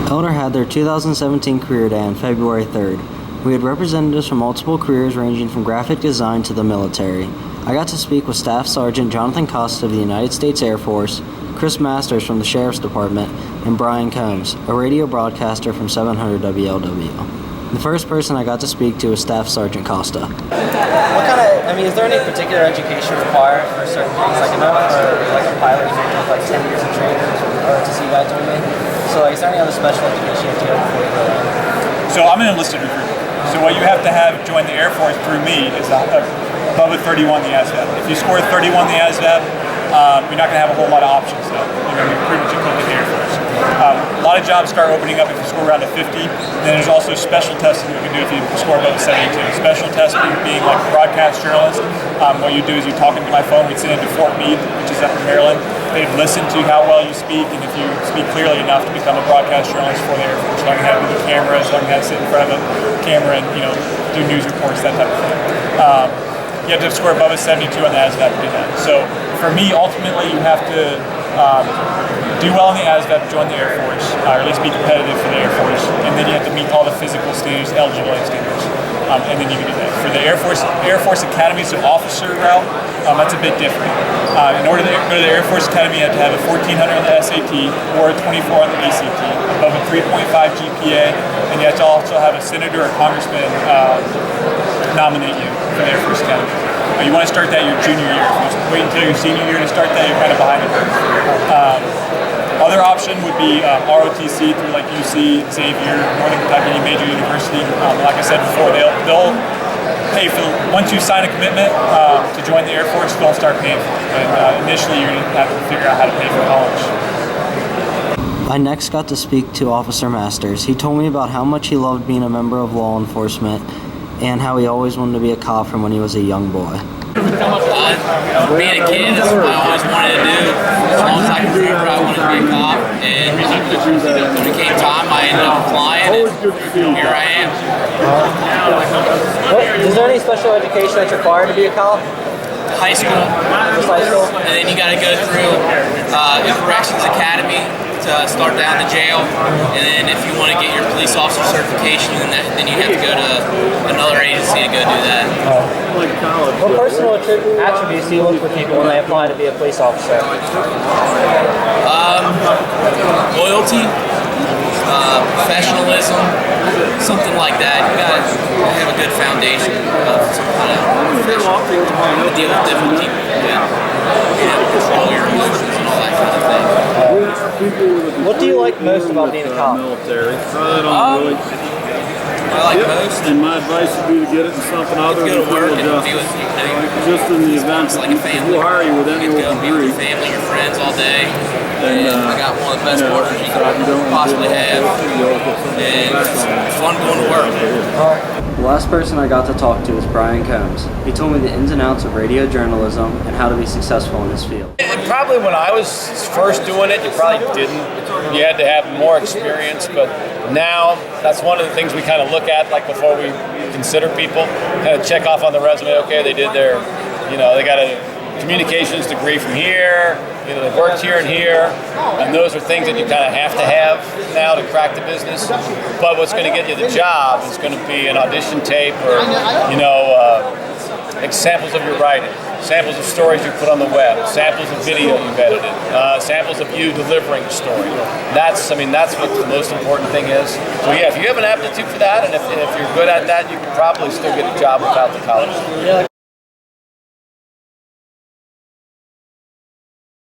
Elder had their 2017 career day on February 3rd. We had representatives from multiple careers ranging from graphic design to the military. I got to speak with Staff Sergeant Jonathan Costa of the United States Air Force, Chris Masters from the Sheriff's Department, and Brian Combs, a radio broadcaster from 700 WLW. The first person I got to speak to was Staff Sergeant Costa. Is there any particular education required for certain things? Like, I know for like a pilot, you have like 10 years of training or to see that doing it. So, like, is there any other special education you have to get before you go in? So I'm an enlisted recruit. So what you have to have join the Air Force through me is above a 31 the ASVAB. If you score 31 the ASVAB, you're not going to have a whole lot of options though. You're going to be pretty much equivalent to the Air Force. A lot of jobs start opening up if you score around a 50. Then there's also special testing you can do if you score above a 72. Special testing being like a broadcast journalist. What you do is you talk into my phone, we'd send it to Fort Meade, which is up in Maryland. They'd listen to how well you speak, and if you speak clearly enough to become a broadcast journalist for the Air Force. Learning how to do the cameras, learning how to sit in front of a camera and do news reports, that type of thing. You have to score above a 72 on the ASVAB to do that. So for me, ultimately, you have to do well in the ASVAB to join the Air Force, or at least be competitive for the Air Force, and then you have to meet all the physical standards, eligibility standards, and then you can do that. For the Air Force Academy, so officer route, that's a bit different. In order to go to the Air Force Academy, you have to have a 1400 on the SAT or a 24 on the ACT, above a 3.5 GPA, and you have to also have a senator or congressman nominate you for the Air Force Academy. You want to start that your junior year. If you wait until your senior year to start that, you're kind of behind the curve. Other option would be ROTC through like UC, Xavier, Northern Kentucky, any major university. Like I said before, they'll pay for once you sign a commitment to join the Air Force, they'll start paying for it. But initially, you're going to have to figure out how to pay for college. I next got to speak to Officer Masters. He told me about how much he loved being a member of law enforcement and how he always wanted to be a cop from when he was a young boy. Being a kid, that's what I always wanted to do. As long as I could remember, I wanted to be a cop. And when it came time, I ended up applying, and here I am. Is there any special education that's required to be a cop? High school. Just high school? And then you got to go through Corrections Academy to start down the jail. And then if you want to get your police officer certification, then you have to go to another agency to go do that. What personal attributes do you look for people when they apply to be a police officer? Loyalty, professionalism, something like that. You got to have a good foundation of some kind of professional. To deal with different people, control your emotions and all that kind of thing. What do you like most about being a cop? What I like most? And my advice would be to get it in something other than criminal justice. Just in the event that we'll hire you with any open be with degree. your family, your friends all day. And I got one of the best quarters you could possibly have. And it's fun going to work. The last person I got to talk to was Brian Combs. He told me the ins and outs of radio journalism and how to be successful in this field. Probably when I was first doing it, you probably didn't. You had to have more experience, but now that's one of the things we kind of look at, like before we consider people, kind of check off on the resume, okay, they did their, they got a communications degree from here, they worked here and here, and those are things that you kind of have to have now to crack the business. But what's going to get you the job is going to be an audition tape or, examples of your writing, samples of stories you put on the web, samples of video you've edited, samples of you delivering a story. That's what the most important thing is. So yeah, if you have an aptitude for that, and if you're good at that, you can probably still get a job without the college.